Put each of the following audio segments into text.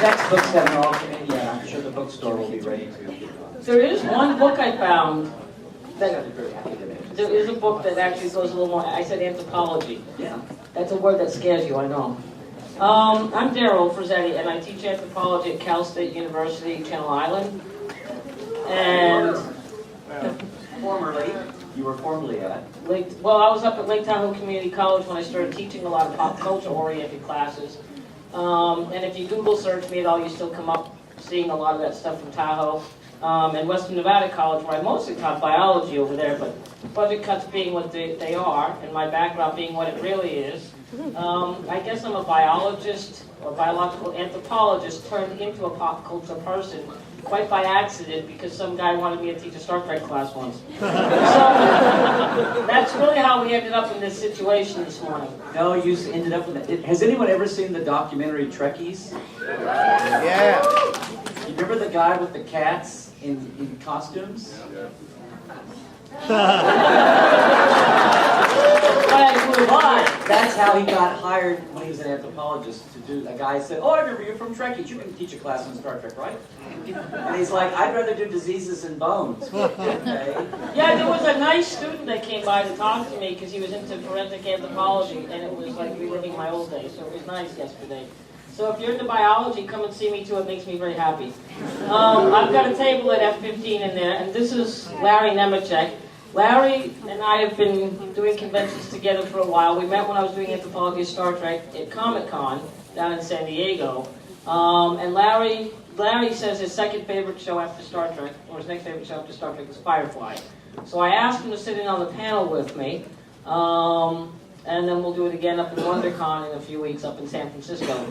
textbooks haven't all come in yet. I'm sure the bookstore will be ready to. There is one book I found. There Is a book that actually goes a little more. I said anthropology. Yeah. That's a word that scares you, I know. I'm Daryl Frizzetti, and I teach anthropology at Cal State University, Channel Island. And You were formerly at? well, I was up at Lake Tahoe Community College when I started teaching a lot of pop culture-oriented classes. And if you Google search me at all, you still come up seeing a lot of that stuff from Tahoe. And Western Nevada College, where I mostly taught biology over there, but budget cuts being what they are, and my background being what it really is, I guess I'm a biologist or biological anthropologist turned into a pop culture person quite by accident because some guy wanted me to teach a Star Trek class once. So that's really how we ended up in this situation this morning. No, you ended up with it. Has anyone ever seen the documentary Trekkies? Yeah. You remember the guy with the cats in costumes? But that's how he got hired when he was an anthropologist to do. A guy said, "Oh, I remember you're from Trekkies. You can teach a class on Star Trek, right?" And he's like, "I'd rather do diseases and bones." Okay. Yeah, there was a nice student that came by to talk to me because he was into forensic anthropology, and it was like reliving my old days, so it was nice yesterday. So if you're into biology, come and see me too. It makes me very happy. I've got a table at F15 in there, and this is Larry Nemechek. Larry and I have been doing conventions together for a while. We met when I was doing anthropology of Star Trek at Comic-Con down in San Diego. And Larry says his second favorite show after Star Trek, or his next favorite show after Star Trek, is Firefly. So I asked him to sit in on the panel with me. And then we'll do it again up in WonderCon in a few weeks up in San Francisco.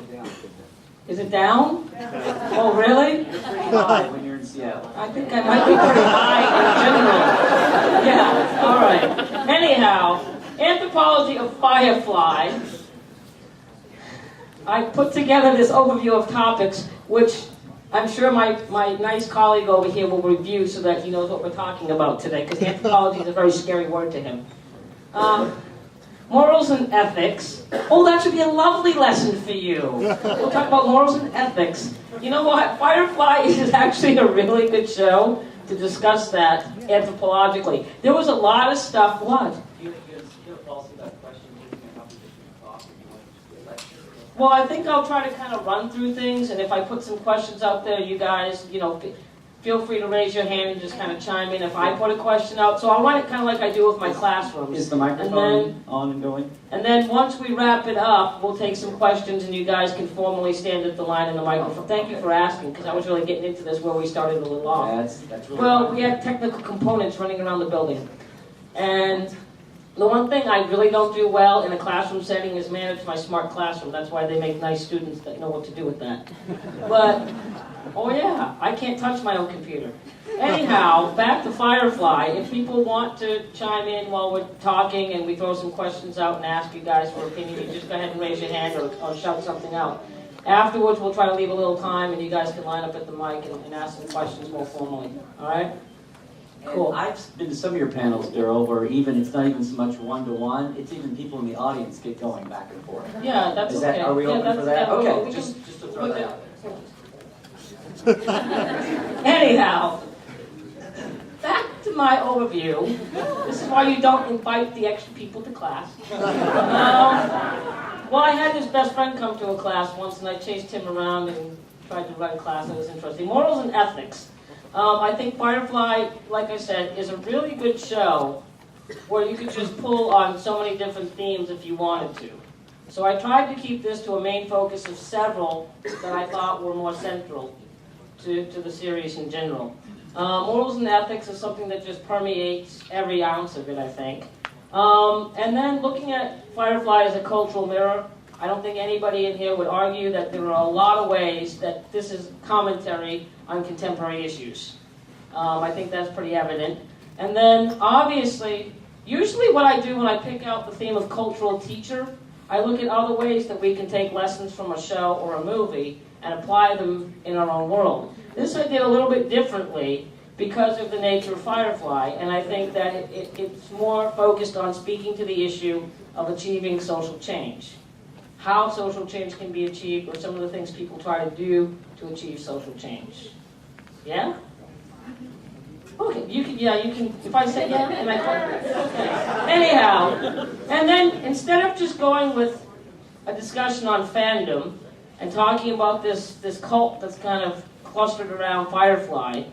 Is it down? Oh, really? You're pretty high when you're in Seattle. I think I might be pretty high in general. Yeah, all right. Anyhow, Anthropology of Firefly. I put together this overview of topics, which I'm sure my nice colleague over here will review so that he knows what we're talking about today, because anthropology is a very scary word to him. Morals and ethics. Oh, that should be a lovely lesson for you. We'll talk about morals and ethics. You know what? Firefly is actually a really good show to discuss that anthropologically. There was a lot of stuff. What? Well, I think I'll try to kind of run through things, and if I put some questions out there, you guys, feel free to raise your hand and just kind of chime in if I put a question out. So I'll run it kind of like I do with my classrooms. Is the microphone on and going? And then once we wrap it up, we'll take some questions and you guys can formally stand at the line in the microphone. Thank you for asking, because I was really getting into this where we started a little off. That's really Well, fun. we had technical components running around the building. And the one thing I really don't do well in a classroom setting is manage my smart classroom. That's why they make nice students that know what to do with that. But oh yeah, I can't touch my own computer. Anyhow, back to Firefly. If people want to chime in while we're talking and we throw some questions out and ask you guys for opinion, you just go ahead and raise your hand or shout something out. Afterwards, we'll try to leave a little time and you guys can line up at the mic and ask some questions more formally. All right? Cool. And I've been to some of your panels, Daryl, where it's not even so much one-to-one, it's even people in the audience get going back and forth. Yeah, that's okay. Are we open for that? Yeah, Okay, we just to throw that out there. Anyhow, back to my overview. This is why you don't invite the extra people to class. Well, I had this best friend come to a class once, and I chased him around and tried to run a class that was interesting. Morals and ethics. I think Firefly, like I said, is a really good show where you could just pull on so many different themes if you wanted to. So I tried to keep this to a main focus of several that I thought were more central to the series in general. Morals and ethics is something that just permeates every ounce of it, I think. And then looking at Firefly as a cultural mirror, I don't think anybody in here would argue that there are a lot of ways that this is commentary on contemporary issues. I think that's pretty evident. And then, obviously, usually what I do when I pick out the theme of cultural teacher, I look at other ways that we can take lessons from a show or a movie and apply them in our own world. This I did a little bit differently because of the nature of Firefly, and I think that it's more focused on speaking to the issue of achieving social change. how social change can be achieved, or some of the things people try to do to achieve social change. Yeah? Okay, you can, if I say yeah, and I okay. Anyhow, and then instead of just going with a discussion on fandom and talking about this cult that's kind of clustered around Firefly,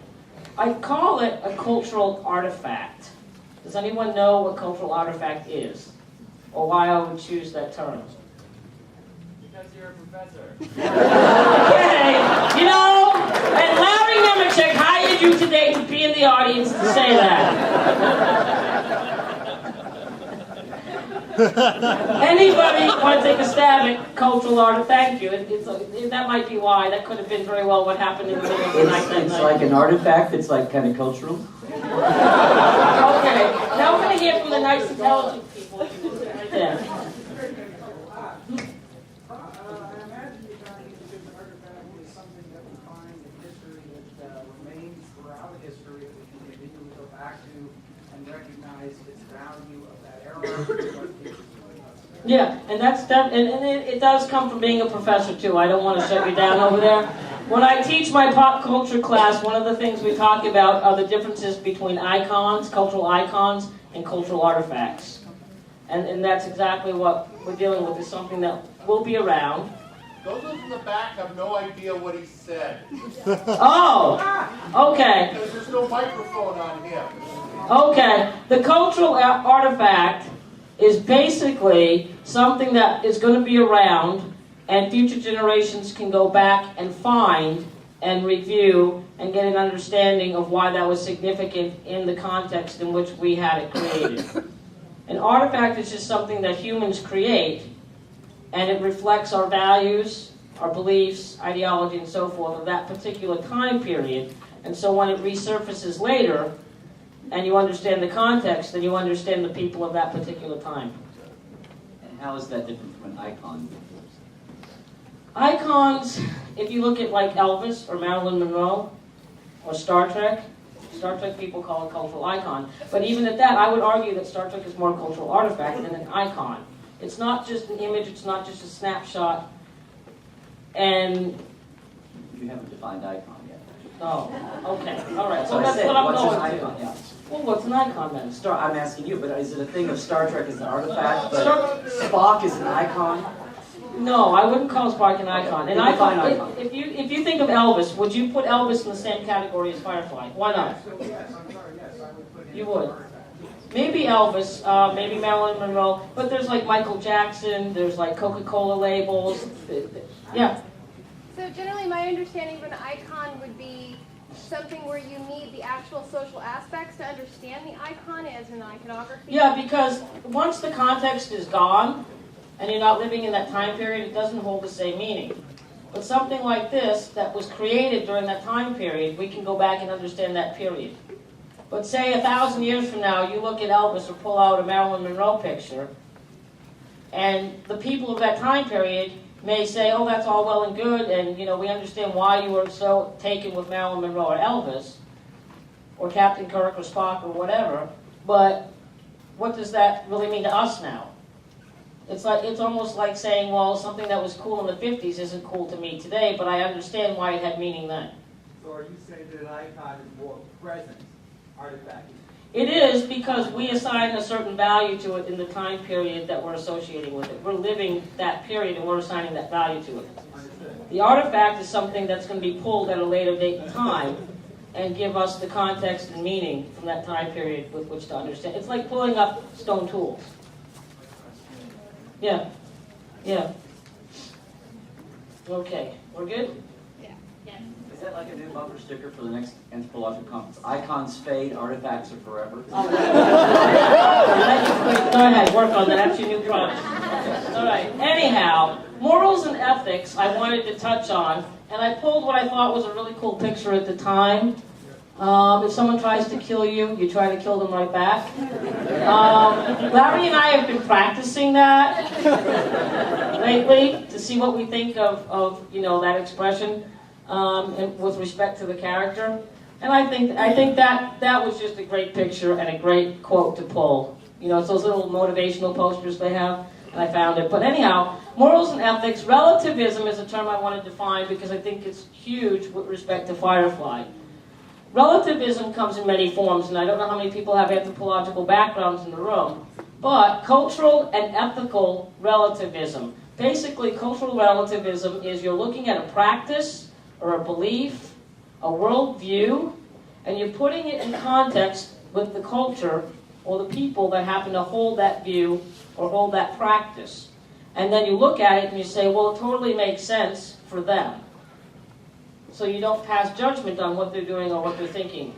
I call it a cultural artifact. Does anyone know what cultural artifact is? Or why I would choose that term? Because you're a professor. Okay, you know, and Larry Nemechek hired you today to be in the audience to say that. Anybody want to take a stab at cultural art? Thank you. That might be why. That could have been very well what happened in the middle of the night that It's night. like an artifact. It's like kind of cultural. Okay, now we're going to hear from the nice, intelligent people. Right there. I imagine you're trying to use an artifact is something that we find in history that remains throughout history that we can continue to go back to and recognize its value of that era. Yeah, and it does come from being a professor too. I don't want to shut you down over there. When I teach my pop culture class, one of the things we talk about are the differences between icons, cultural icons, and cultural artifacts. And that's exactly what we're dealing with, is something that will be around. Those in the back have no idea what he said. Oh, okay. Because there's no microphone on him. Okay, the cultural artifact is basically something that is going to be around and future generations can go back and find and review and get an understanding of why that was significant in the context in which we had it created. An artifact is just something that humans create, and it reflects our values, our beliefs, ideology, and so forth of that particular time period. And so when it resurfaces later, and you understand the context, then you understand the people of that particular time. And how is that different from an icon? Icons, if you look at like Elvis or Marilyn Monroe or Star Trek people call it cultural icon. But even at that, I would argue that Star Trek is more a cultural artifact than an icon. It's not just an image, it's not just a snapshot. And You haven't defined icon yet. oh, okay, all right. So I that's said, what I'm what's an going icon? to. Yeah. Well, what's an icon then? I'm asking you, but is it a thing of Star Trek as an artifact, but Star- Spock is an icon? No, I wouldn't call Spark an icon. An Okay, define icon. icon. If you think of Elvis, would you put Elvis in the same category as Firefly? Why not? So yes, I'm sorry, yes, I would put in. You would. Maybe Elvis, maybe Marilyn Monroe, but there's like Michael Jackson, there's like Coca-Cola labels. Yeah. So generally my understanding of an icon would be something where you need the actual social aspects to understand the icon as an iconography. Yeah, because once the context is gone, and you're not living in that time period, it doesn't hold the same meaning. But something like this, that was created during that time period, we can go back and understand that period. But say 1,000 years from now, you look at Elvis or pull out a Marilyn Monroe picture, and the people of that time period may say, oh, that's all well and good, and we understand why you were so taken with Marilyn Monroe or Elvis, or Captain Kirk or Spock or whatever, but what does that really mean to us now? It's almost like saying, well, something that was cool in the 50s isn't cool to me today, but I understand why it had meaning then. So are you saying that an icon is more present artifact? It is, because we assign a certain value to it in the time period that we're associating with it. We're living that period and we're assigning that value to it. The artifact is something that's going to be pulled at a later date and time and give us the context and meaning from that time period with which to understand. It's like pulling up stone tools. Yeah. Yeah. Okay. We're good? Is that like a new bumper sticker for the next anthropological conference? Icons fade, artifacts are forever. Go ahead, work on that. That's your new project. All right. Anyhow, morals and ethics I wanted to touch on, and I pulled what I thought was a really cool picture at the time. If someone tries to kill you, you try to kill them right back. Larry and I have been practicing that lately to see what we think of that expression and with respect to the character. And I think that was just a great picture and a great quote to pull. It's those little motivational posters they have, and I found it. But anyhow, Morals and ethics. Relativism is a term I want to define because I think it's huge with respect to Firefly. Relativism comes in many forms, and I don't know how many people have anthropological backgrounds in the room, but cultural and ethical relativism. Basically, cultural relativism is you're looking at a practice or a belief, a worldview, and you're putting it in context with the culture or the people that happen to hold that view or hold that practice. And then you look at it and you say, well, it totally makes sense for them. So you don't pass judgment on what they're doing or what they're thinking,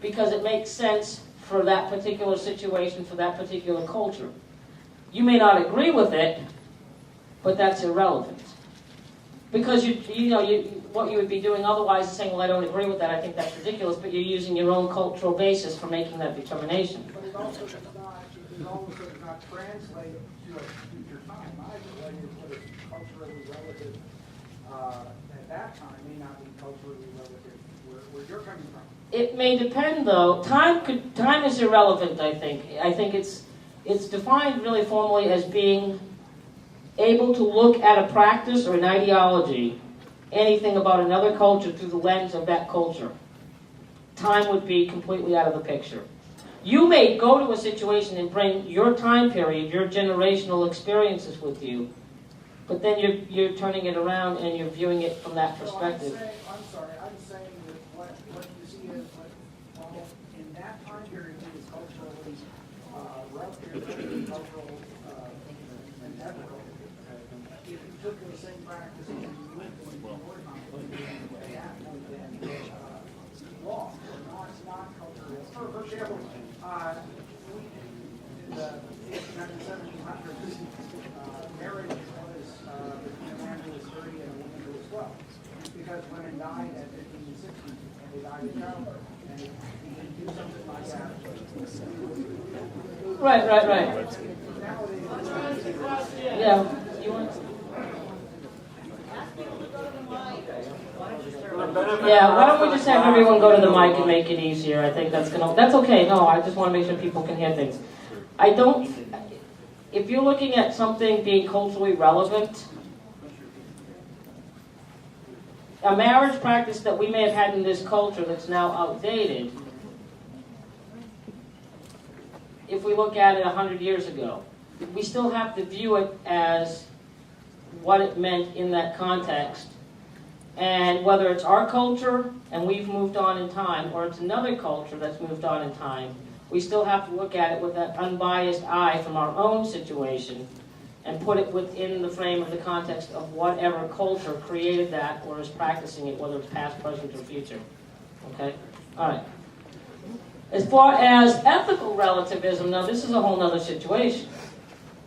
because it makes sense for that particular situation, for that particular culture. You may not agree with it, but that's irrelevant. Because what you would be doing otherwise is saying, well, I don't agree with that, I think that's ridiculous, but you're using your own cultural basis for making that determination. But it also does not translate to a future time either. What is culturally relative at that time may not be culturally relative where you're coming from. It may depend, though. Time is irrelevant, I think. I think it's defined really formally as being able to look at a practice or an ideology, anything about another culture through the lens of that culture. Time would be completely out of the picture. You may go to a situation and bring your time period, your generational experiences with you, but then you're turning it around and you're viewing it from that perspective. I'm saying that what you see is in that time period it is culturally relative, cultural and ethical. If you took the same practice and you went to your time, they have been law, not cultural. For example, in the 1700s, marriage was between a man who was 30 and a woman who was 12, because women died at 15 and 16, and they died in childbirth, and if you didn't do something like that. Right. Nowadays, Yeah. You want to? Yeah, why don't we just have everyone go to the mic and make it easier? I think that's okay. No, I just want to make sure people can hear things. If you're looking at something being culturally relevant, a marriage practice that we may have had in this culture that's now outdated, if we look at it 100 years ago, we still have to view it as what it meant in that context. And whether it's our culture and we've moved on in time, or it's another culture that's moved on in time, we still have to look at it with that unbiased eye from our own situation and put it within the frame of the context of whatever culture created that or is practicing it, whether it's past, present, or future. Okay? All right. As far as ethical relativism, now this is a whole other situation.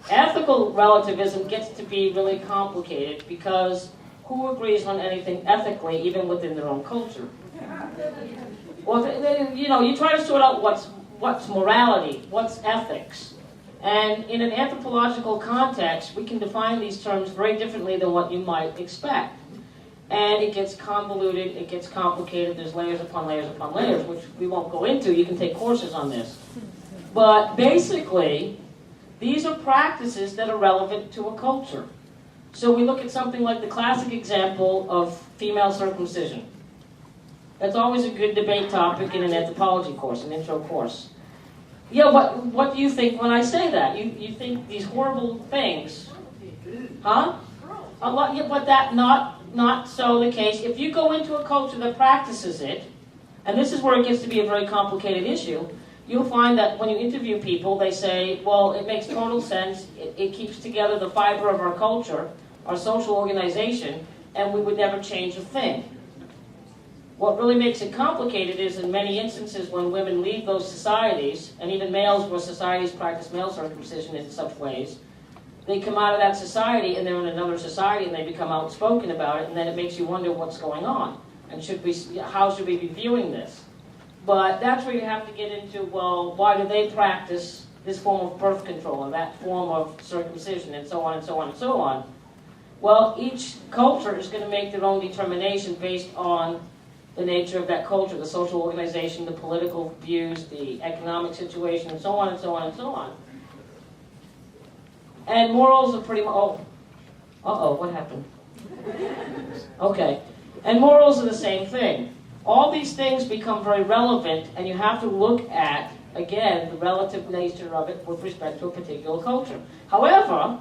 Ethical relativism gets to be really complicated because who agrees on anything ethically, even within their own culture? Well, you try to sort out what's morality, what's ethics. And in an anthropological context, we can define these terms very differently than what you might expect. And it gets convoluted, it gets complicated, there's layers upon layers upon layers, which we won't go into. You can take courses on this. But basically, these are practices that are relevant to a culture. So we look at something like the classic example of female circumcision. That's always a good debate topic in an anthropology course, an intro course. Yeah, what do you think when I say that? You think these horrible things, huh? A lot, yeah, but that not so the case. If you go into a culture that practices it, and this is where it gets to be a very complicated issue, you'll find that when you interview people, they say, well, it makes total sense, it keeps together the fiber of our culture, our social organization, and we would never change a thing. What really makes it complicated is in many instances when women leave those societies, and even males where societies practice male circumcision in such ways, they come out of that society and they're in another society and they become outspoken about it, and then it makes you wonder what's going on, and how should we be viewing this? But that's where you have to get into, well, why do they practice this form of birth control or that form of circumcision and so on and so on and so on? Well, each culture is going to make their own determination based on the nature of that culture, the social organization, the political views, the economic situation, and so on and so on and so on. And morals are pretty much... Oh, Uh-oh, what happened? Okay. And morals are the same thing. All these things become very relevant, and you have to look at, again, the relative nature of it with respect to a particular culture. However,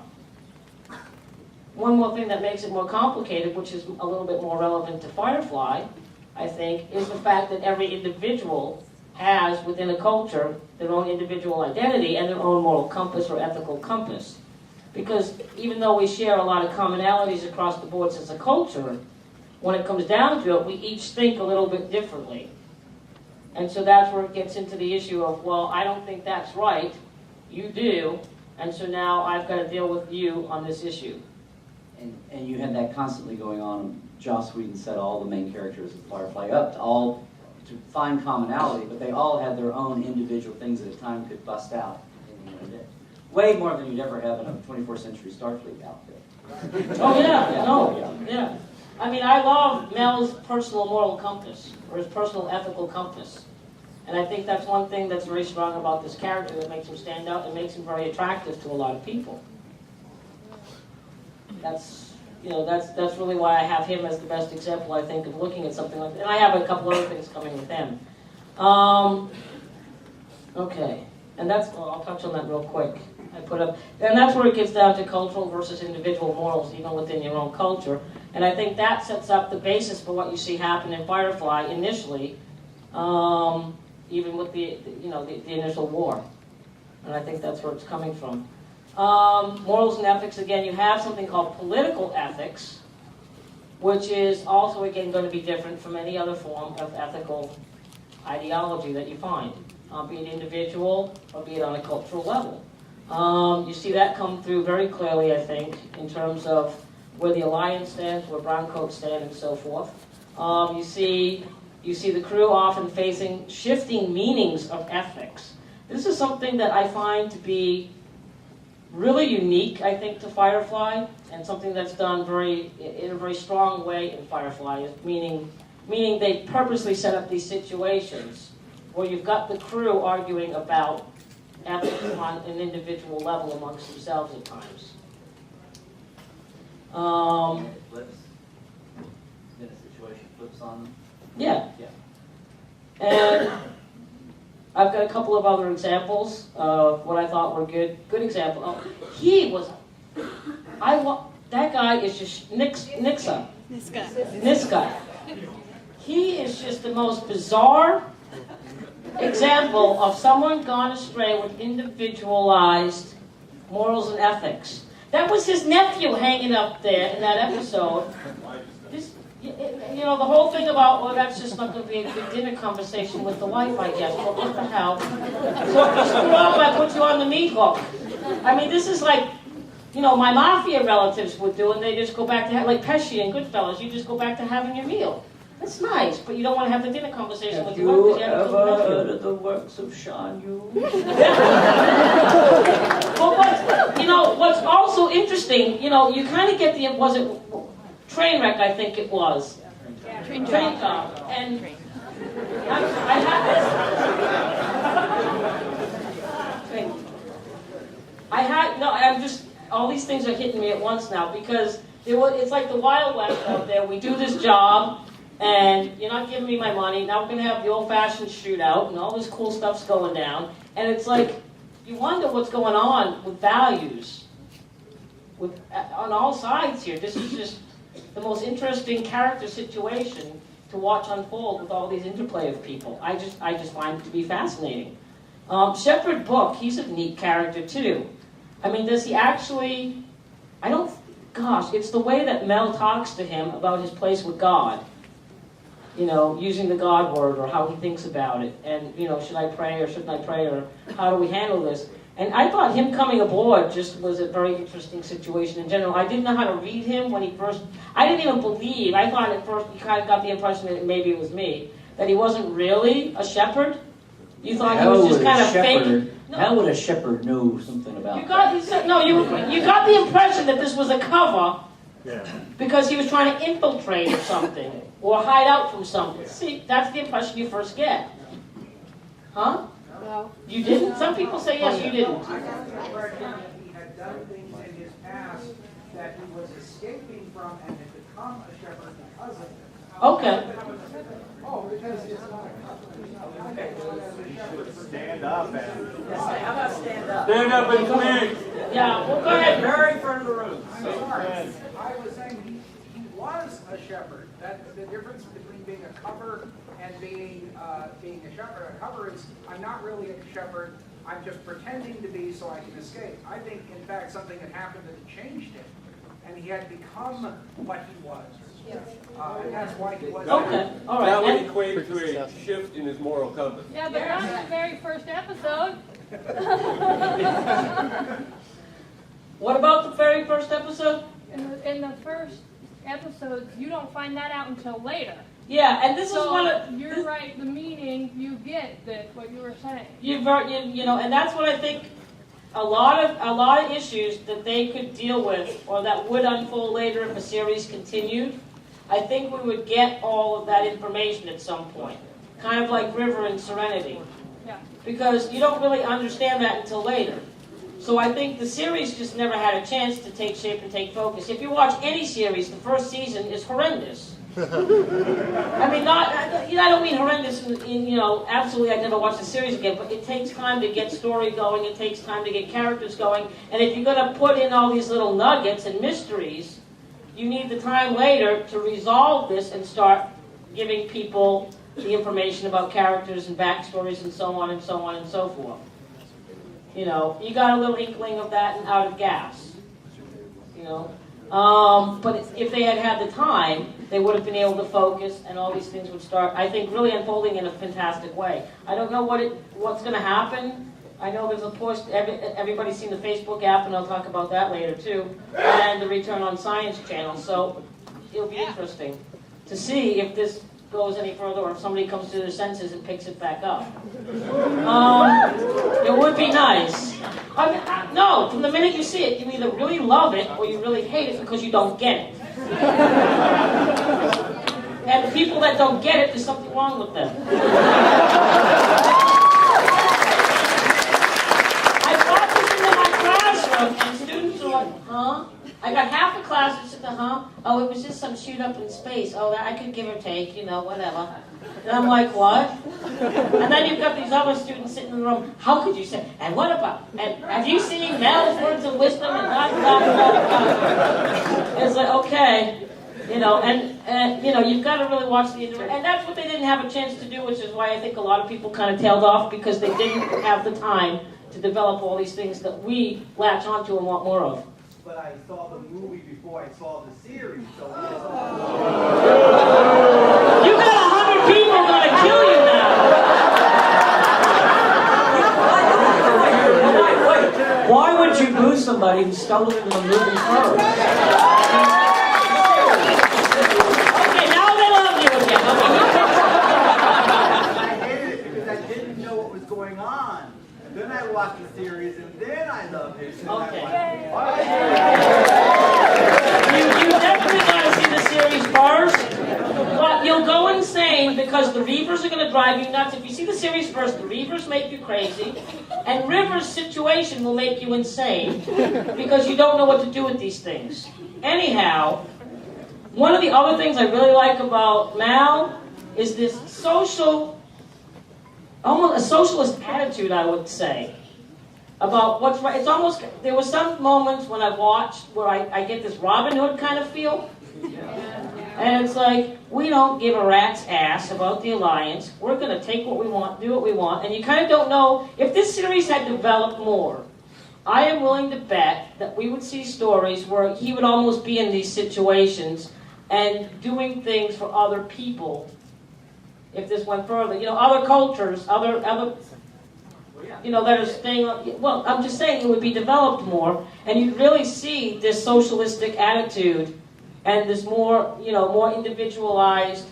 one more thing that makes it more complicated, which is a little bit more relevant to Firefly, I think, is the fact that every individual has, within a culture, their own individual identity and their own moral compass or ethical compass. Because even though we share a lot of commonalities across the boards as a culture, when it comes down to it, we each think a little bit differently. And so that's where it gets into the issue of, well, I don't think that's right, you do, and so now I've got to deal with you on this issue. And you had that constantly going on. Joss Whedon set all the main characters of Firefly up to find commonality, but they all had their own individual things that at time could bust out. Way more than you'd ever have in a 24th century Starfleet outfit. Oh yeah, yeah. I mean, I love Mel's personal moral compass, or his personal ethical compass. And I think that's one thing that's very strong about this character that makes him stand out and makes him very attractive to a lot of people. That's really why I have him as the best example, I think, of looking at something like that. And I have a couple other things coming with him. Okay, and I'll touch on that real quick. And that's where it gets down to cultural versus individual morals, even within your own culture. And I think that sets up the basis for what you see happen in Firefly initially, even with the initial war. And I think that's where it's coming from. Morals and ethics, again, you have something called political ethics, which is also, again, going to be different from any other form of ethical ideology that you find, be it individual or be it on a cultural level. You see that come through very clearly, I think, in terms of where the Alliance stands, where Browncoats stand, and so forth. You see the crew often facing shifting meanings of ethics. This is something that I find to be really unique, I think, to Firefly, and something that's done in a very strong way in Firefly, meaning they purposely set up these situations where you've got the crew arguing about ethics on an individual level amongst themselves at times. It flips. Then a situation flips on them. Yeah. And I've got a couple of other examples of what I thought were good examples. That guy is just Nixa. Niska. He is just the most bizarre example of someone gone astray with individualized morals and ethics. That was his nephew hanging up there in that episode. The whole thing about, well, that's just not going to be a good dinner conversation with the wife, I guess. Well, what the hell? So if you screw up, I put you on the meat hook. I mean, this is like, my mafia relatives would do, and they just go back to, like Pesci and Goodfellas, you just go back to having your meal. That's nice, but you don't want to have the dinner conversation with your wife because you haven't killed the nephew. Heard of the works of Sean Yu? But what's also interesting, you kind of get was it Trainwreck, I think it was. Train Job. And all these things are hitting me at once now because it's like the Wild West out there. We do this job, and you're not giving me my money. Now we're going to have the old-fashioned shootout, and all this cool stuff's going down. And it's like, you wonder what's going on with values on all sides here. This is just the most interesting character situation to watch unfold with all these interplay of people. I just find it to be fascinating. Shepard Book, he's a neat character too. I mean, does he actually... it's the way that Mel talks to him about his place with God. Using the God word or how he thinks about it. And, should I pray or shouldn't I pray or how do we handle this? And I thought him coming aboard just was a very interesting situation in general. I didn't know how to read him when he first... I didn't even believe. I thought at first you kind of got the impression that maybe it was me. That he wasn't really a shepherd. You thought he was just kind of fake. No. How would a shepherd know something about you got the impression that this was a cover because he was trying to infiltrate or something or hide out from something. See, that's the impression you first get. Huh? No. You didn't? Some people say yes, you didn't. I got the impression he had done things in his past that he was escaping from and had become a shepherd because of it. Okay. Oh, because it's not a cover. Okay. Stand up and. How about stand up? Stand up and speak. Yeah, well, go ahead. Very front of the room. I'm sorry. I was saying he was a shepherd. That's the difference between being a cover and being a shepherd. A cover is, I'm not really a shepherd. I'm just pretending to be so I can escape. I think, in fact, something had happened that changed him, and he had become what he was. And that's why he was. Okay, all That right. would And, equate to a shift in his moral compass. Yeah, but not in the very first episode. what about the very first episode? In the first episodes, you don't find that out until later. Yeah, and this is one So of you're right. The meaning you get that what you were saying. you know, and that's what I think. A lot of issues that they could deal with, or that would unfold later if a series continued. I think we would get all of that information at some point, kind of like River and Serenity, Yeah. because you don't really understand that until later. So I think the series just never had a chance to take shape and take focus. If you watch any series, the first season is horrendous. I mean, I don't mean horrendous in absolutely I'd never watch the series again, but it takes time to get story going, it takes time to get characters going, and if you're going to put in all these little nuggets and mysteries, you need the time later to resolve this and start giving people the information about characters and backstories and so on and so on and so forth. You got a little inkling of that and out of gas. But if they had had the time, they would have been able to focus, and all these things would start, I think, really unfolding in a fantastic way. I don't know what's going to happen. I know there's a push. Everybody's seen the Facebook app, and I'll talk about that later too, and the Return on Science channel. So it'll be interesting to see if this goes any further, or if somebody comes to their senses and picks it back up. It would be nice. No, from the minute you see it, you either really love it or you really hate it because you don't get it. And the people that don't get it, there's something wrong with them. I taught this into my classroom, and students are like, huh? I got half the class that said, oh, it was just some shoot up in space. Oh, that I could give or take, whatever. And I'm like, what? And then you've got these other students sitting in the room. How could you say? And what about? And have you seen Mel's words of wisdom? And blah, blah, blah, blah. It's like, okay, and you've got to really watch the and that's what they didn't have a chance to do, which is why I think a lot of people kind of tailed off, because they didn't have the time to develop all these things that we latch onto and want more of. But I saw the movie before I saw the series, so You got 100 people going to kill you now. Wait. Why would you boo somebody who stumbled into the movie first? Okay, now they love you again. I hated it because I didn't know what was going on. Then I watched the series, and then I loved it. Okay. You definitely got to see the series first. But you'll go insane because the Reavers are going to drive you nuts. If you see the series first, the Reavers make you crazy. And River's situation will make you insane because you don't know what to do with these things. Anyhow, one of the other things I really like about Mal is this almost a socialist attitude, I would say, about what's right. It's almost, there were some moments when I've watched where I get this Robin Hood kind of feel. And it's like, we don't give a rat's ass about the alliance. We're going to take what we want, do what we want. And you kind of don't know, if this series had developed more, I am willing to bet that we would see stories where he would almost be in these situations and doing things for other people. If this went further, other cultures, other, that are staying. Well, I'm just saying it would be developed more, and you'd really see this socialistic attitude and this more individualized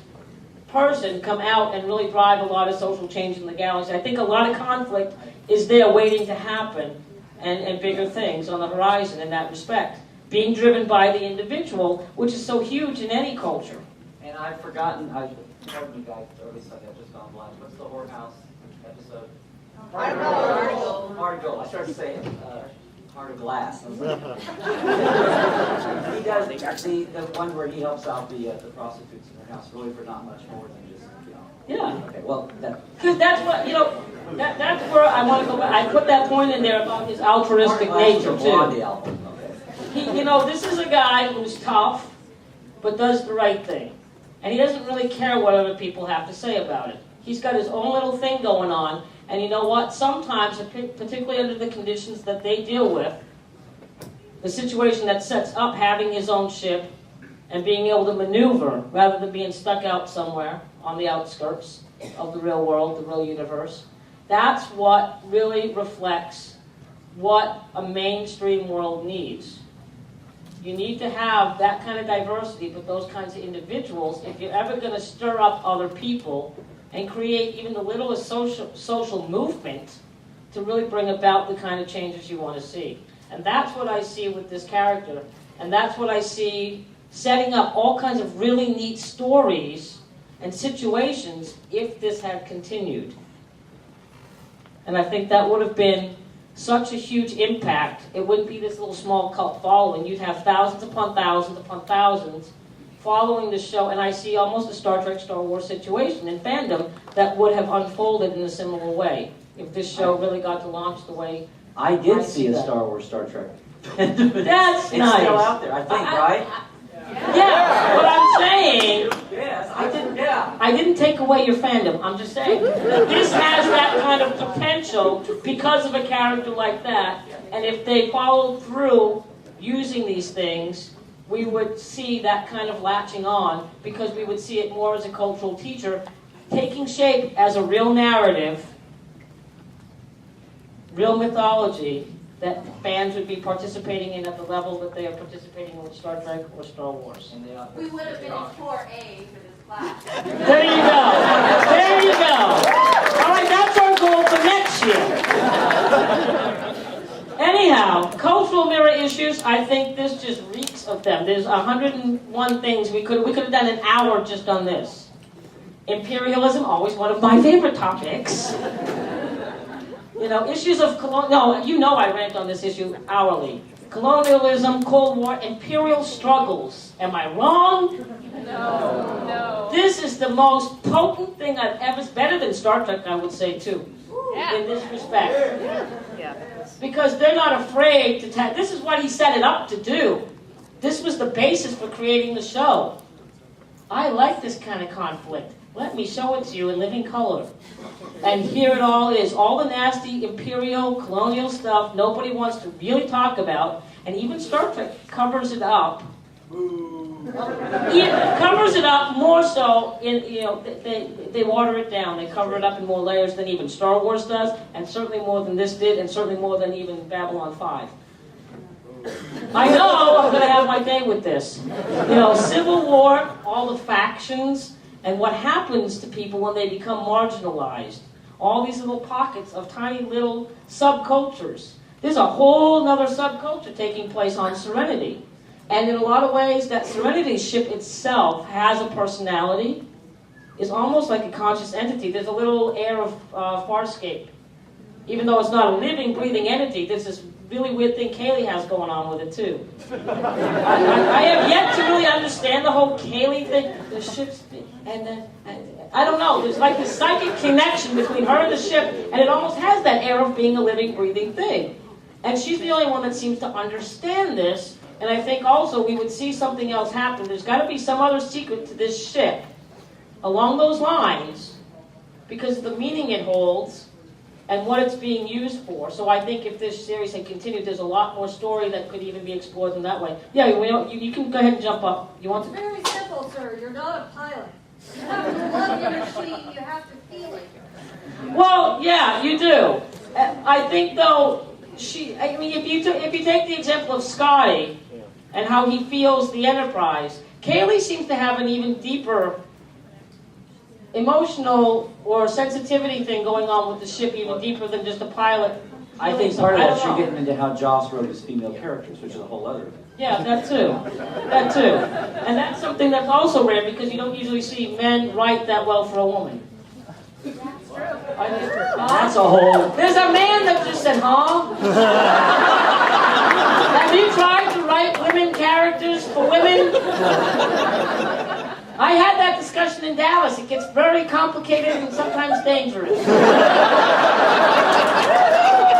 person come out and really drive a lot of social change in the galaxy. I think a lot of conflict is there waiting to happen, and bigger things on the horizon in that respect, being driven by the individual, which is so huge in any culture. And I've forgotten, pardon me guys, or at least I've just gone blind. What's the whorehouse episode? Article. I started saying Heart of glass. He does the one where he helps out the prostitutes in their house, really for not much more than just, Yeah. Okay, well, Because that's what, that's where I want to go back. I put that point in there about his altruistic nature, too. Album. Okay. This is a guy who's tough, but does the right thing. And he doesn't really care what other people have to say about it. He's got his own little thing going on, and you know what? Sometimes, particularly under the conditions that they deal with, the situation that sets up having his own ship and being able to maneuver rather than being stuck out somewhere on the outskirts of the real world, the real universe, that's what really reflects what a mainstream world needs. You need to have that kind of diversity, but those kinds of individuals, if you're ever going to stir up other people and create even the littlest social movement to really bring about the kind of changes you want to see. And that's what I see with this character. And that's what I see setting up all kinds of really neat stories and situations if this had continued. And I think that would have been such a huge impact. It wouldn't be this little small cult following. You'd have thousands upon thousands following the show, and I see almost a Star Trek, Star Wars situation in fandom that would have unfolded in a similar way if this show really got to launch the way I did I see see a that. Star Wars, Star Trek. That's It's nice. still out there, I think, right? Yeah, what I'm saying, Yes, I didn't. Yeah. I didn't take away your fandom. I'm just saying this has that kind of potential because of a character like that. And if they followed through using these things, we would see that kind of latching on because we would see it more as a cultural teacher, taking shape as a real narrative, real mythology that fans would be participating in at the level that they are participating in Star Trek or Star Wars. And they are. We would have been in 4A for this class. There you go. There you go. All right, that's our goal for next year. Anyhow, cultural mirror issues, I think this just reeks of them. There's 101 things we could have done an hour just on this. Imperialism, always one of my favorite topics. Issues of I rant on this issue hourly. Colonialism, Cold War, imperial struggles. Am I wrong? No. This is the most potent thing I've ever, better than Star Trek, I would say, too, in this respect. Because they're not afraid to this is what he set it up to do. This was the basis for creating the show. I like this kind of conflict. Let me show it to you in living color. And here it all is. All the nasty imperial, colonial stuff nobody wants to really talk about. And even Star Trek covers it up. It covers it up more so in, they water it down. They cover it up in more layers than even Star Wars does, and certainly more than this did, and certainly more than even Babylon 5. I know I'm going to have my day with this. Civil War, all the factions, and what happens to people when they become marginalized. All these little pockets of tiny little subcultures. There's a whole other subculture taking place on Serenity. And in a lot of ways, that Serenity ship itself has a personality, is almost like a conscious entity. There's a little air of Farscape. Even though it's not a living, breathing entity, there's this really weird thing Kaylee has going on with it, too. I have yet to really understand the whole Kaylee thing. The ship's... I don't know. There's like this psychic connection between her and the ship, and it almost has that air of being a living, breathing thing. And she's the only one that seems to understand this. And I think also we would see something else happen. There's got to be some other secret to this ship along those lines because of the meaning it holds and what it's being used for. So I think if this series had continued, there's a lot more story that could even be explored in that way. Yeah, you can go ahead and jump up. You want to? Very simple, sir. You're not a pilot. You have to love your machine. You have to feel it. Well, yeah, you do. I think, though, if you take the example of Scotty and how he feels the Enterprise, Kaylee seems to have an even deeper emotional or sensitivity thing going on with the ship, even deeper than just a pilot. I think part of that you're getting into how Joss wrote his female characters, which is a whole other thing. Yeah, that too. And that's something that's also rare because you don't usually see men write that well for a woman. That's a whole... There's a man that just said, huh? Have you tried to write women characters for women? I had that discussion in Dallas. It gets very complicated and sometimes dangerous.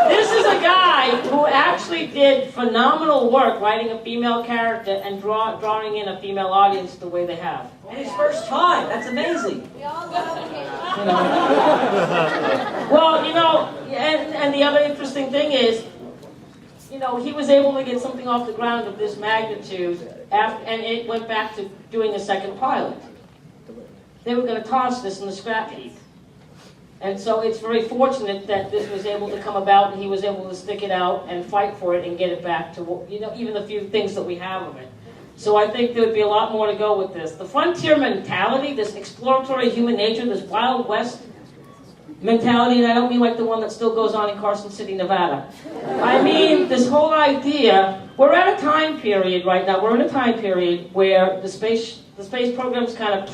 This is a guy who actually did phenomenal work writing a female character and drawing in a female audience the way they have. And his first time. That's amazing. We all love him. You know. Well, you know, and the other interesting thing is, you know, he was able to get something off the ground of this magnitude, and it went back to doing a second pilot. They were going to toss this in the scrap heap. And so it's very fortunate that this was able to come about, and he was able to stick it out and fight for it and get it back to, you know, even the few things that we have of it. So I think there would be a lot more to go with this. The frontier mentality, this exploratory human nature, this Wild West mentality, and I don't mean like the one that still goes on in Carson City, Nevada. I mean this whole idea, we're at a time period right now, we're in a time period where the space program's kind of,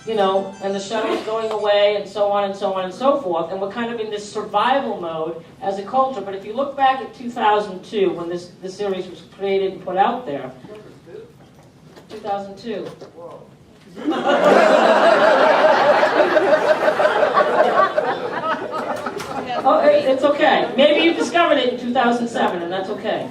you know, and the shuttle's going away and so on and so on and so forth, and we're kind of in this survival mode as a culture. But if you look back at 2002, when this series was created and put out there, 2002. Oh, it's okay. Maybe you discovered it in 2007, and that's okay.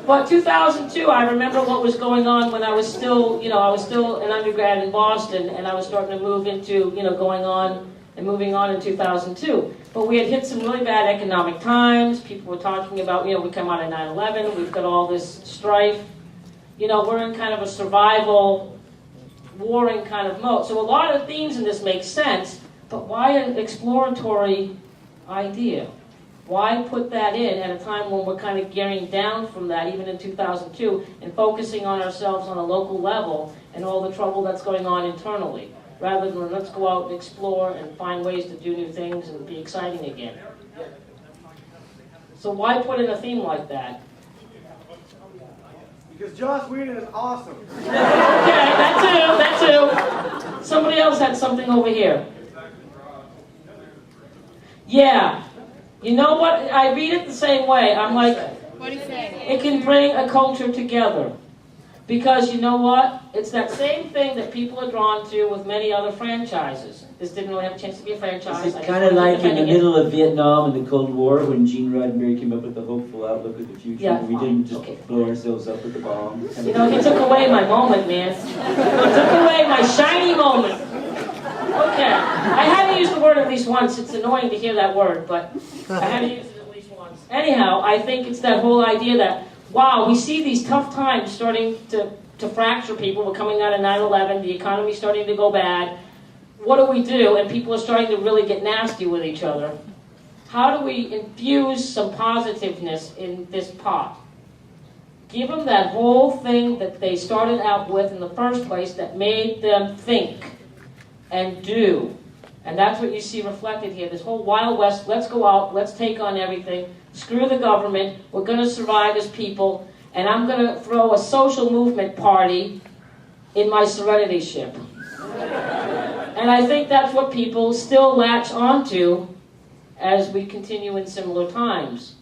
But 2002, I remember what was going on when I was still, you know, I was still an undergrad in Boston, and I was starting to move into, you know, going on and moving on in 2002. But we had hit some really bad economic times. People were talking about, you know, we come out of 9/11, we've got all this strife. You know, we're in kind of a survival, warring kind of mode. So a lot of the themes in this make sense, but why an exploratory idea? Why put that in at a time when we're kind of gearing down from that, even in 2002, and focusing on ourselves on a local level and all the trouble that's going on internally, rather than let's go out and explore and find ways to do new things and be exciting again? So why put in a theme like that? Because Joss Whedon is awesome. Okay, that too. Somebody else had something over here. Yeah. You know what? I read it the same way. I'm like, What do you say? it can bring a culture together. Because you know what? It's that same thing that people are drawn to with many other franchises. This didn't really have a chance to be a franchise. It's kind of like in the middle of Vietnam and the Cold War when Gene Roddenberry came up with the hopeful outlook of the future. Yeah. We didn't just blow ourselves up with the bomb. You know, he took away my moment, man. He took away my shiny moment. Okay. I had to use the word at least once. It's annoying to hear that word, but I had to use it at least once. Anyhow, I think it's that whole idea that, wow, we see these tough times starting to fracture people. We're coming out of 9/11. The economy's starting to go bad. What do we do? And people are starting to really get nasty with each other. How do we infuse some positiveness in this pot? Give them that whole thing that they started out with in the first place that made them think and do. And that's what you see reflected here. This whole Wild West, let's go out, let's take on everything, screw the government, we're going to survive as people, and I'm going to throw a social movement party in my Serenity ship. And I think that's what people still latch onto as we continue in similar times.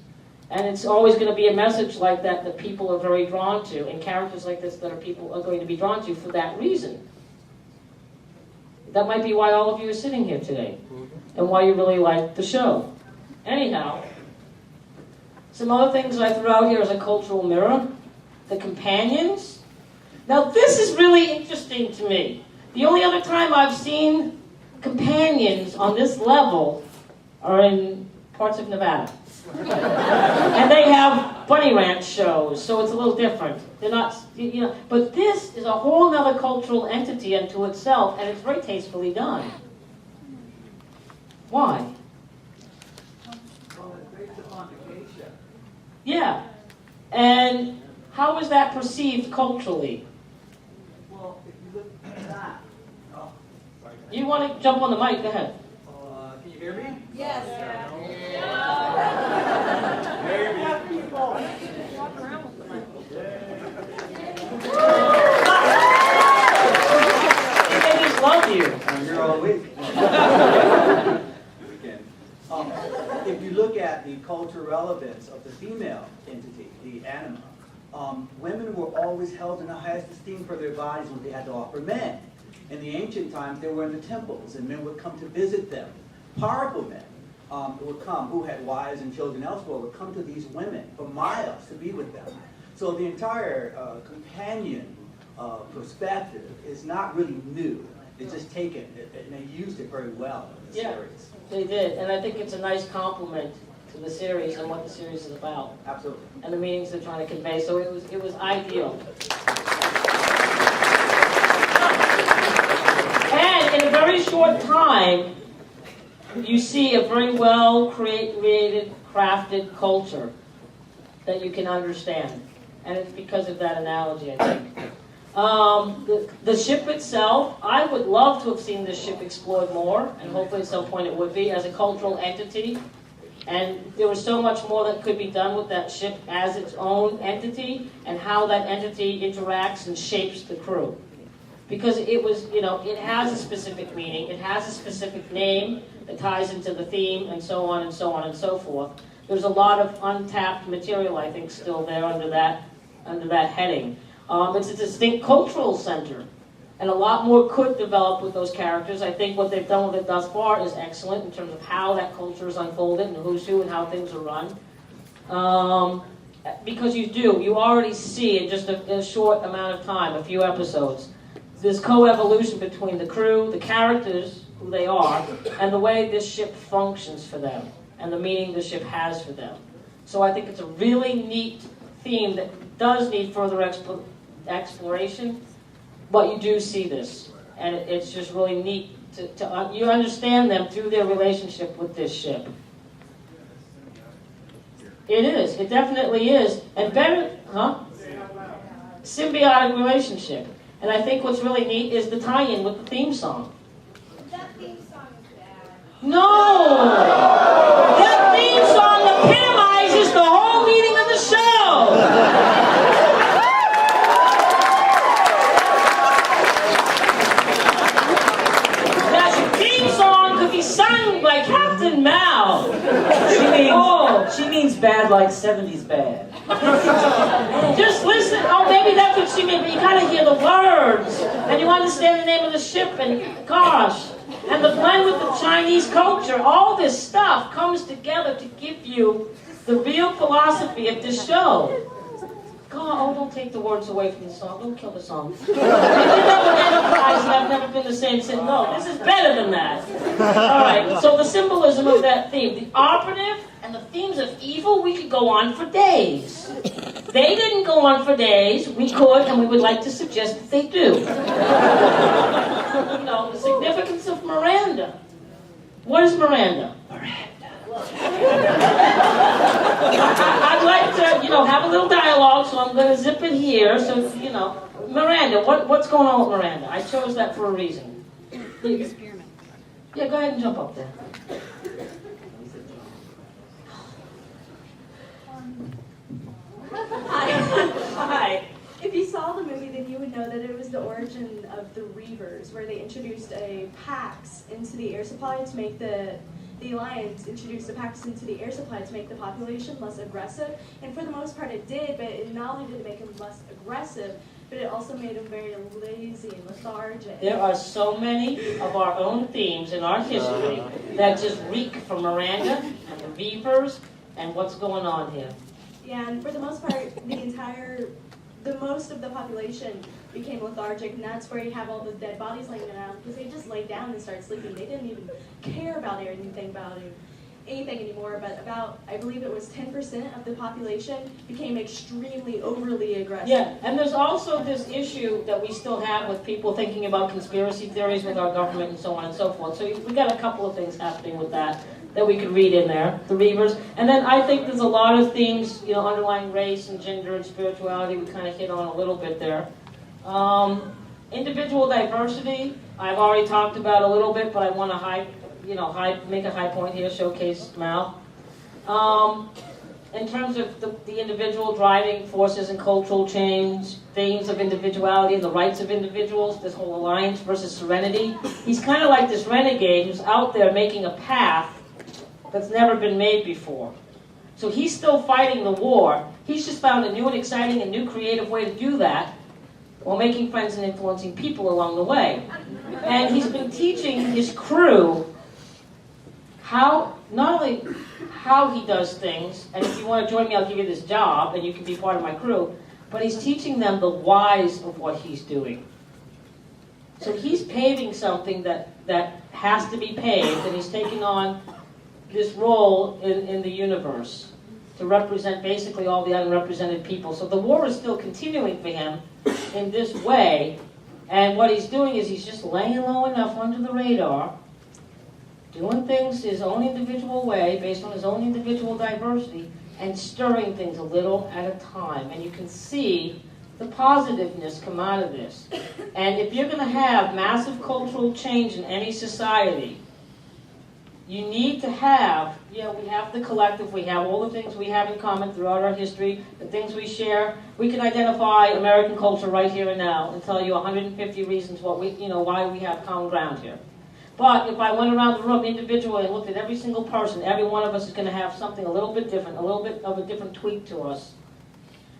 And it's always going to be a message like that that people are very drawn to, and characters like this that people are going to be drawn to for that reason. That might be why all of you are sitting here today, and why you really like the show. Anyhow, some other things I threw out here as a cultural mirror. The companions. Now this is really interesting to me. The only other time I've seen companions on this level are in parts of Nevada. And they have bunny ranch shows, so it's a little different. They're not, you know, but this is a whole other cultural entity unto itself, and it's very tastefully done. Why? Well, it's based upon vacation. Yeah. And how is that perceived culturally? Well, if you look at that. Oh, sorry. You want to jump on the mic? Go ahead. Can you hear me? Yes. They just love you. You're all weak. Weekend. if you look at the cultural relevance of the female entity, the anima, women were always held in the highest esteem for their bodies when they had to offer men. In the ancient times, they were in the temples, and men would come to visit them. Powerful men would come, who had wives and children elsewhere, would come to these women for miles to be with them. So the entire companion perspective is not really new. It's just taken, and they used it very well in the series. They did, and I think it's a nice compliment to the series and what the series is about. Absolutely. And the meanings they're trying to convey. So it was ideal. And in a very short time, you see a very well created, crafted culture that you can understand. And it's because of that analogy, I think. The ship itself, I would love to have seen this ship explored more, and hopefully at some point it would be, as a cultural entity. And there was so much more that could be done with that ship as its own entity, and how that entity interacts and shapes the crew. Because it was, it has a specific meaning, it has a specific name that ties into the theme, and so on and so on and so forth. There's a lot of untapped material, I think, still there under that heading. It's a distinct cultural center, and a lot more could develop with those characters. I think what they've done with it thus far is excellent in terms of how that culture is unfolded and who's who and how things are run. Because you already see in just a short amount of time, a few episodes, this co-evolution between the crew, the characters, who they are, and the way this ship functions for them, and the meaning the ship has for them. So I think it's a really neat theme that does need further exploration, but you do see this, and it's just really neat to you understand them through their relationship with this ship. It is. It definitely is. And better, symbiotic relationship. And I think what's really neat is the tie-in with the theme song. That theme song is bad. No! That theme song epitomizes the whole meaning of the show! That theme song could be sung by Captain Mal. She means bad like 70s bad. Just listen. Oh, maybe that's what she meant, but you gotta hear the words. And you understand the name of the ship, and gosh. And the blend with the Chinese culture, all this stuff comes together to give you the real philosophy of this show. God, don't take the words away from the song. Don't kill the song. They did that with Enterprise, and I've never been the same since. No, this is better than that. All right, so the symbolism of that theme. The operative and the themes of evil, we could go on for days. They didn't go on for days. We could, and we would like to suggest that they do. The significance of Miranda. What is Miranda? I'd like to, have a little dialogue, so I'm going to zip it here. So, Miranda, what's going on with Miranda? I chose that for a reason. Experiment. Yeah, go ahead and jump up there. Hi. If you saw the movie, then you would know that it was the origin of the Reavers, where they introduced a Pax into the air supply to make the Alliance introduced a Pax into the air supply to make the population less aggressive. And for the most part it did, but it not only did it make them less aggressive, but it also made them very lazy and lethargic. There are so many of our own themes in our history that just reek from Miranda and the Reavers and what's going on here. Yeah, and for the most part, the most of the population became lethargic, and that's where you have all the dead bodies laying around, because they just laid down and started sleeping. They didn't even care about anything anymore, but about, I believe it was 10% of the population became extremely overly aggressive. Yeah, and there's also this issue that we still have with people thinking about conspiracy theories with our government and so on and so forth. So we got a couple of things happening with that we could read in there, the Reavers. And then I think there's a lot of themes, underlying race and gender and spirituality we kind of hit on a little bit there. Individual diversity, I've already talked about a little bit, but I want to make a high point here, showcase Mal. In terms of the individual driving forces and cultural change, themes of individuality and the rights of individuals, this whole alliance versus serenity. He's kind of like this renegade who's out there making a path that's never been made before. So he's still fighting the war. He's just found a new and exciting and new creative way to do that while making friends and influencing people along the way. And he's been teaching his crew how, not only how he does things, and if you want to join me, I'll give you this job, and you can be part of my crew, but he's teaching them the whys of what he's doing. So he's paving something that has to be paved, and he's taking on this role in the universe to represent basically all the unrepresented people. So the war is still continuing for him in this way, and what he's doing is he's just laying low enough under the radar, doing things his own individual way, based on his own individual diversity, and stirring things a little at a time. And you can see the positiveness come out of this. And if you're going to have massive cultural change in any society, you need to have, we have the collective, we have all the things we have in common throughout our history, the things we share. We can identify American culture right here and now and tell you 150 reasons why we have common ground here. But if I went around the room individually and looked at every single person, every one of us is going to have something a little bit different, a little bit of a different tweak to us.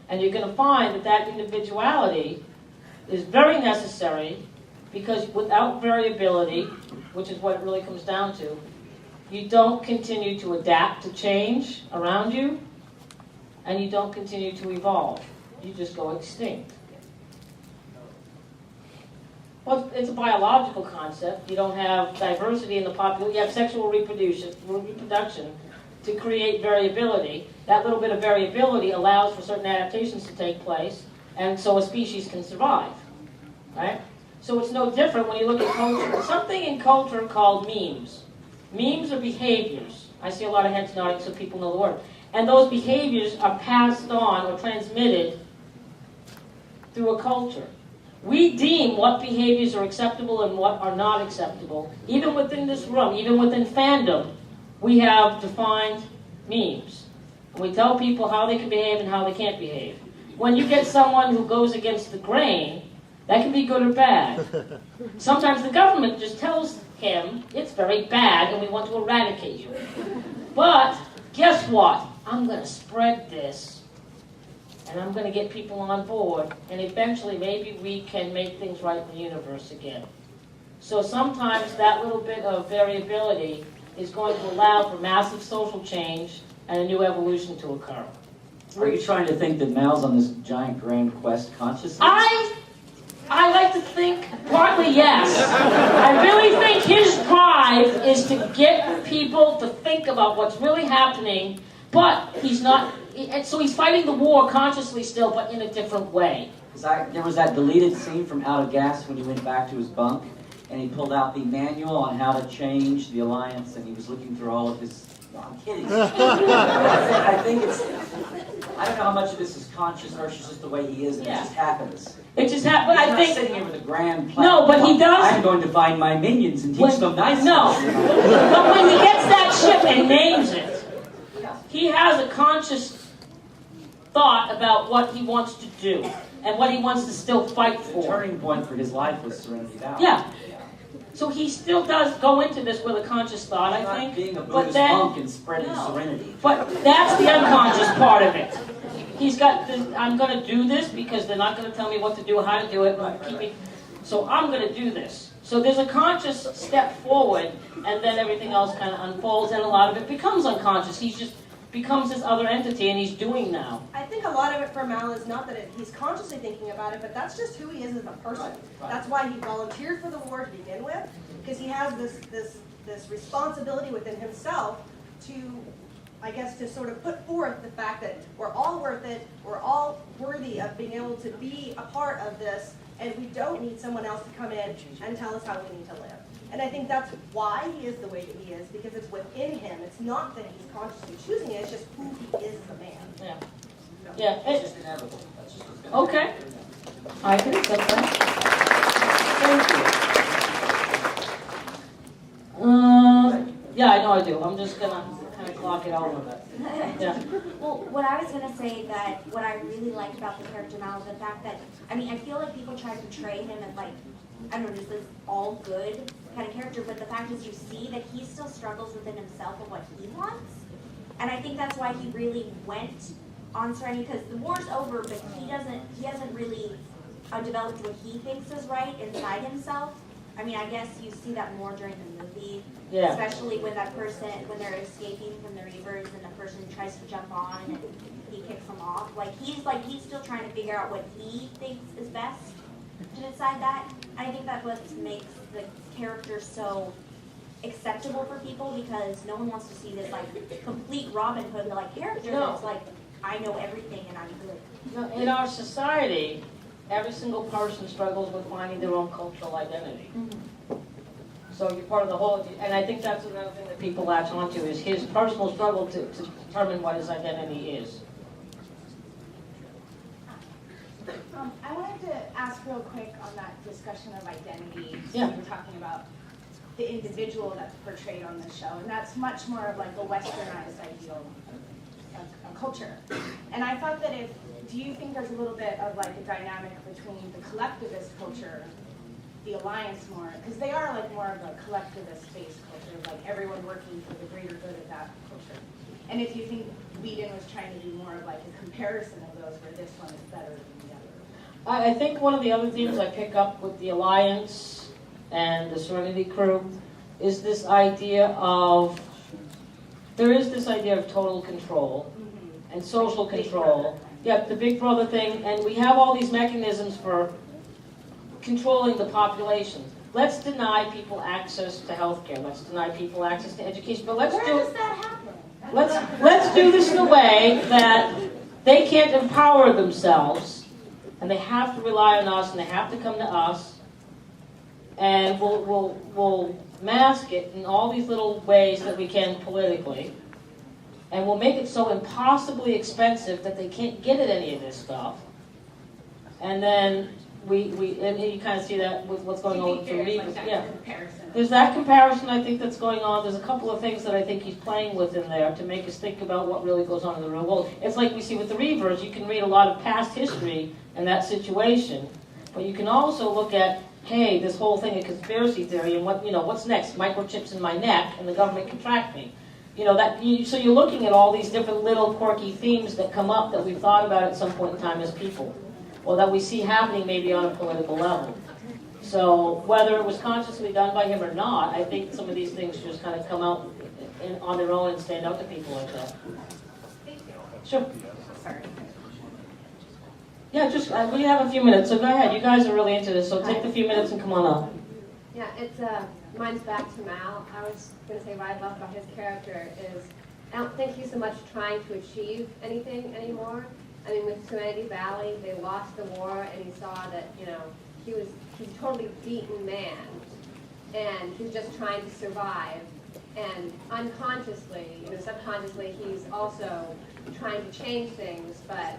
And you're going to find that individuality is very necessary, because without variability, which is what it really comes down to, you don't continue to adapt to change around you, and you don't continue to evolve. You just go extinct. Well, it's a biological concept. You don't have diversity in the population. You have sexual reproduction to create variability. That little bit of variability allows for certain adaptations to take place, and so a species can survive, right? So it's no different when you look at culture. There's something in culture called memes. Memes are behaviors. I see a lot of heads nodding so people know the word. And those behaviors are passed on or transmitted through a culture. We deem what behaviors are acceptable and what are not acceptable. Even within this room, even within fandom, we have defined memes. And we tell people how they can behave and how they can't behave. When you get someone who goes against the grain, that can be good or bad. Sometimes the government just tells him it's very bad and we want to eradicate you. But guess what? I'm going to spread this, and I'm going to get people on board, and eventually maybe we can make things right in the universe again. So sometimes that little bit of variability is going to allow for massive social change and a new evolution to occur. Are you trying to think that Mal's on this giant grand quest consciously? I like to think, partly yes. I really think his drive is to get people to think about what's really happening, but he's not, and so he's fighting the war consciously still, but in a different way. There was that deleted scene from Out of Gas when he went back to his bunk, and he pulled out the manual on how to change the alliance, and he was looking through all of his... No, I'm kidding. I think it's... I don't know how much of this is conscious versus just the way he is, and it just happens. It just happens, but I think... He's not sitting here with a grand plan. No, but he does... I'm going to find my minions and teach them nice. No, but when he gets that ship and names it, he has a conscious thought about what he wants to do and what he wants to still fight for. The turning point for his life was Serenity Valley. Yeah. So he still does go into this with a conscious thought, I think. Being a Buddhist monk and spreading serenity. But that's the unconscious part of it. He's got this, I'm going to do this because they're not going to tell me what to do, how to do it, so I'm going to do this. So there's a conscious step forward, and then everything else kind of unfolds, and a lot of it becomes unconscious. He just becomes this other entity, and he's doing now. I think a lot of it for Mal is not that he's consciously thinking about it, but that's just who he is as a person. Right. That's why he volunteered for the war to begin with, because he has this responsibility within himself to, I guess, to sort of put forth the fact that we're all worth it, we're all worthy of being able to be a part of this, and we don't need someone else to come in and tell us how we need to live. And I think that's why he is the way that he is, because it's within him. It's not that he's consciously choosing it, it's just who he is as a man. Yeah. Yeah. It's just inevitable. That's just what's going to Okay. I can accept that. Thank you. Yeah, I know I do. I'm just going to kind of clock it over a bit. Yeah. Well, what I was going to say what I really liked about the character Mal is the fact that, I mean, I feel like people try to portray him as like I don't know, just this all good kind of character, but the fact is you see that he still struggles within himself of what he wants. And I think that's why he really went on Serenity, because the war's over, but he hasn't really developed what he thinks is right inside himself. I mean, I guess you see that more during the movie, Yeah. especially when when they're escaping from the Reavers and the person tries to jump on and he kicks them off. He's still trying to figure out what he thinks is best to decide that. And I think that's what makes the character so acceptable for people, because no one wants to see this complete Robin Hood character No. that's I know everything and I'm good. No, in our society, every single person struggles with finding their own cultural identity. So you're part of the whole, and I think that's another thing that people latch onto is his personal struggle to determine what his identity is. I wanted to ask real quick on that discussion of identity. Yeah. You were talking about the individual that's portrayed on the show, and that's much more of a westernized ideal of culture. And I thought that do you think there's a little bit of a dynamic between the collectivist culture, the Alliance more, because they are more of a collectivist-based culture, everyone working for the greater good of that culture. And if you think Whedon was trying to do more of a comparison of those, where this one is better than the other. I think one of the other themes I pick up with the Alliance and the Serenity crew is this idea of, there is this idea of total control and social control. Yeah, the Big Brother thing, and we have all these mechanisms for controlling the population. Let's deny people access to healthcare. Let's deny people access to education. But let's Where does that happen? let's do this in a way that they can't empower themselves, and they have to rely on us, and they have to come to us, and we'll mask it in all these little ways that we can politically, and we'll make it so impossibly expensive that they can't get at any of this stuff, and then and you kind of see that with what's going on with the Reavers. Yeah. There's that comparison I think that's going on. There's a couple of things that I think he's playing with in there to make us think about what really goes on in the real world. It's like we see with the Reavers. You can read a lot of past history in that situation, but you can also look at, hey, this whole thing of conspiracy theory and what's next? Microchips in my neck and the government can track me. So you're looking at all these different little quirky themes that come up that we've thought about at some point in time as people, or that we see happening maybe on a political level. So whether it was consciously done by him or not, I think some of these things just kind of come out on their own and stand out to people like that. Thank you. Sure. Sorry. Yeah, we have a few minutes, so go ahead. You guys are really into this, so take the few minutes and come on up. Yeah, mine's back to Mal. I was going to say what I love about his character is I don't think he's so much trying to achieve anything anymore. I mean, with Serenity Valley, they lost the war, and he saw that, he's a totally beaten man, and he's just trying to survive. And unconsciously, subconsciously, he's also trying to change things, but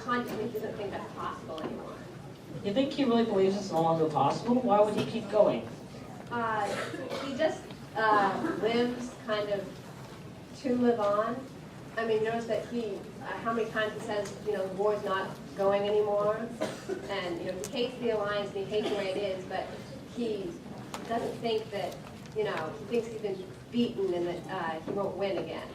consciously he doesn't think that's possible anymore. You think he really believes it's no longer possible? Why would he keep going? He just lives kind of to live on. I mean, notice that how many times he says, the war's not going anymore, and he hates the Alliance and he hates the way it is, but he doesn't think that, he thinks he's been beaten and that he won't win again.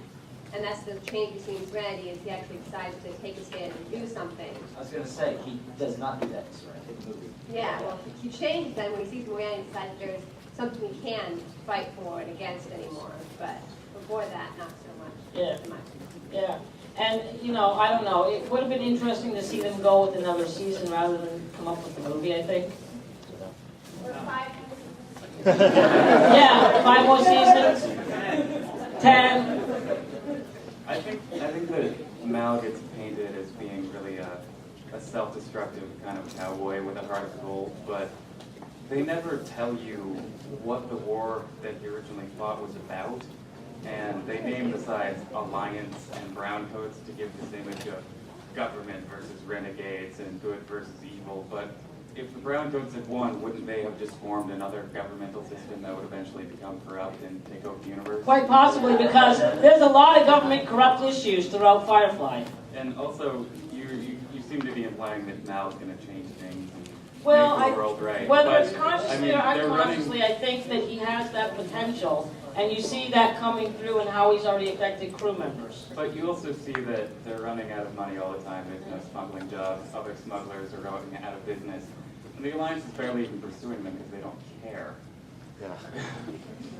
And that's the change between Serenity is he actually decides to take a stand and do something. I was going to say, he does not do that in Serenity, the movie. Yeah, well, he changes then when he sees Miranda and decides that there's something he can fight for and against anymore. But before that, not so much. Yeah. So much. Yeah. And, I don't know. It would have been interesting to see them go with another season rather than come up with the movie, I think. Or 5 Yeah, 5 more seasons. 10. I think that Mal gets painted as being really a self-destructive kind of cowboy with a heart of gold, but they never tell you what the war that he originally fought was about. And they name the sides Alliance and Browncoats to give this image of government versus renegades and good versus evil. But if the Browncoats had won, wouldn't they have just formed another governmental system that would eventually become corrupt and take over the universe? Quite possibly, because there's a lot of government corrupt issues throughout Firefly. And also, you seem to be implying that Mal's going to change things. Well, make the world right. whether But, it's consciously I mean, or they're running- unconsciously, I think that he has that potential, and you see that coming through in how he's already affected crew members. But you also see that they're running out of money all the time. There's no smuggling jobs. Other smugglers are going out of business. And the Alliance is barely even pursuing them because they don't care.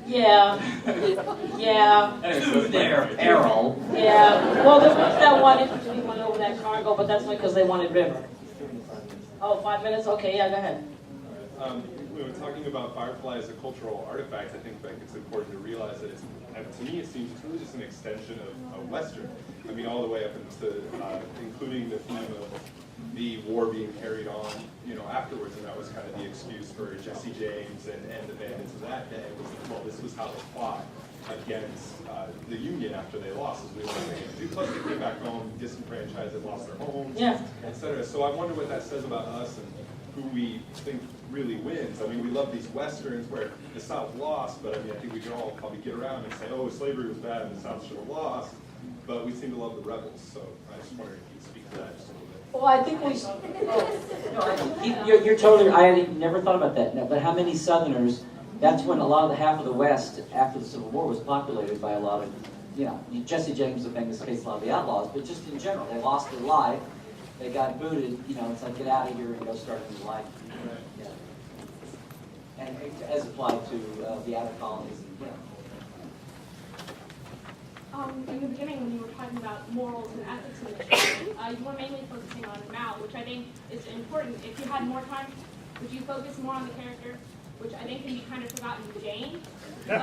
Yeah, yeah, Anyway, Their peril. yeah. Well, there was that one interesting one over that cargo, but that's because they wanted river. Oh, 5 minutes? Okay, yeah, go ahead. We were talking about Firefly as a cultural artifact. I think like it's important to realize that it's, to me, it seems it's really just an extension of Western. I mean, all the way up into including the theme of the war being carried on, afterwards, and that was kind of the excuse for Jesse James and the bandits of that day. Was that, well, this was how they fought against the Union after they lost, as we were saying. Plus, they came back home, disenfranchised, and lost their homes, etc. So I wonder what that says about us and who we think really wins. I mean, we love these westerns where the South lost, but I mean, I think we can all probably get around and say, oh, slavery was bad and the South should have lost, but we seem to love the rebels. So I just wonder if you could speak to that just a little bit. Well, I think we. You're totally. I had never thought about that. No, but how many Southerners? That's when a lot of the half of the West after the Civil War was populated by a lot of, Jesse James, the famous case, a lot of the outlaws. But just in general, they lost their life. They got booted. It's like get out of here and go start a new life. Yeah. And as applied to the outer colonies. In the beginning, when you were talking about morals and ethics in the show, you were mainly focusing on Mal, which I think is important. If you had more time, would you focus more on the character, which I think can be kind of forgotten, Jane? You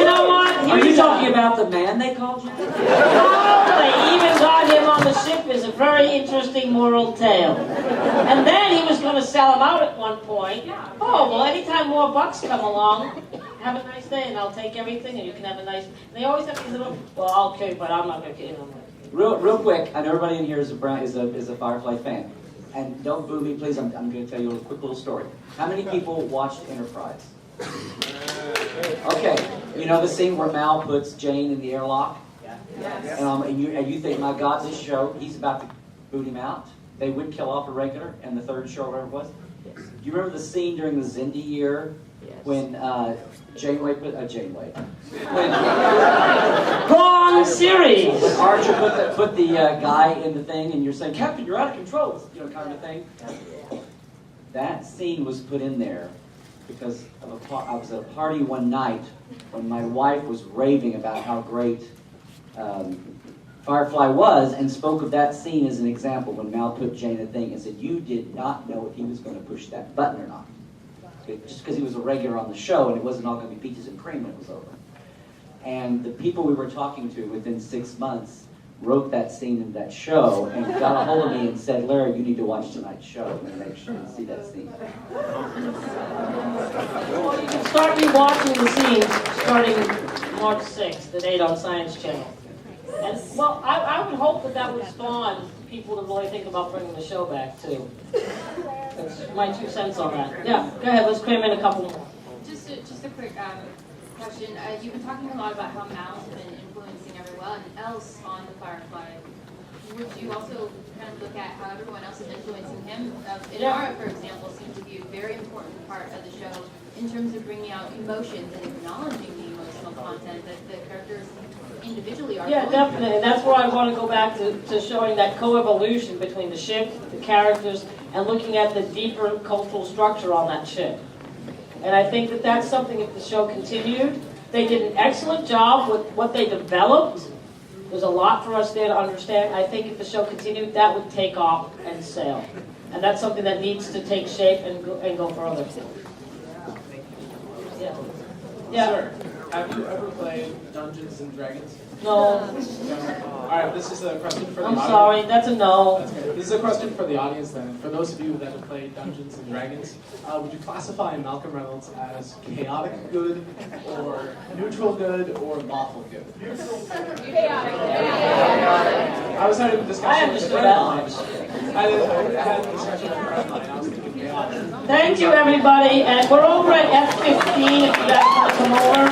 know what? Are you talking about the man they called you? Oh, they even got him on the ship is a very interesting moral tale. And then he was going to sell him out at one point. Oh, well, anytime more bucks come along, have a nice day and I'll take everything and you can have a nice... They always have these little, well, okay, but I'm not going to kill him. Real quick, I know everybody in here is a Firefly fan. And don't boo me, please. I'm going to tell you a quick little story. How many people watched Enterprise? Okay, you know the scene where Mal puts Jane in the airlock? Yes. And you think, my God, this show, he's about to boot him out? They would kill off a regular, and the third show, whatever it was? Do you remember the scene during the Xindi year when Janeway put Wrong series! When Archer put the guy in the thing, and you're saying, Captain, you're out of control, kind of thing? That scene was put in there because I was at a party one night when my wife was raving about how great Firefly was and spoke of that scene as an example when Mal put Jane in the thing and said, you did not know if he was going to push that button or not. Just because he was a regular on the show and it wasn't all going to be peaches and cream when it was over. And the people we were talking to within 6 months wrote that scene in that show and got a hold of me and said, Larry, you need to watch tonight's show and make sure you see that scene. Well, you can start rewatching the scenes starting March 6th at 8 on Science Channel. And, well, I would hope that would spawn people to really think about bringing the show back, too. That's my 2 cents on that. Yeah, go ahead, let's cram in a couple more. Just a quick question. You've been talking a lot about how Mal's been influencing everyone else on the Firefly. Would you also kind of look at how everyone else is influencing him? Inara, for example, seems to be a very important part of the show in terms of bringing out emotions and acknowledging the emotional content that the characters individually are. Yeah, definitely, and that's where I want to go back to showing that co-evolution between the ship, the characters, and looking at the deeper cultural structure on that ship. And I think that that's something, if the show continued, they did an excellent job with what they developed. There's a lot for us there to understand. I think if the show continued, that would take off and sail. And that's something that needs to take shape and go further. Yeah. Yeah. Sir, have you ever played Dungeons and Dragons? No. All right, this is a question for the audience. I'm sorry, that's a no. That's okay. This is a question for the audience then. For those of you that have played Dungeons and Dragons, would you classify Malcolm Reynolds as chaotic good, or neutral good, or lawful good? Chaotic. I was having a discussion I with a understood friend that of much. mine. I had a discussion with a friend of mine. I was thinking chaotic. Thank you, everybody. And we're over at F15 if you guys want to come over.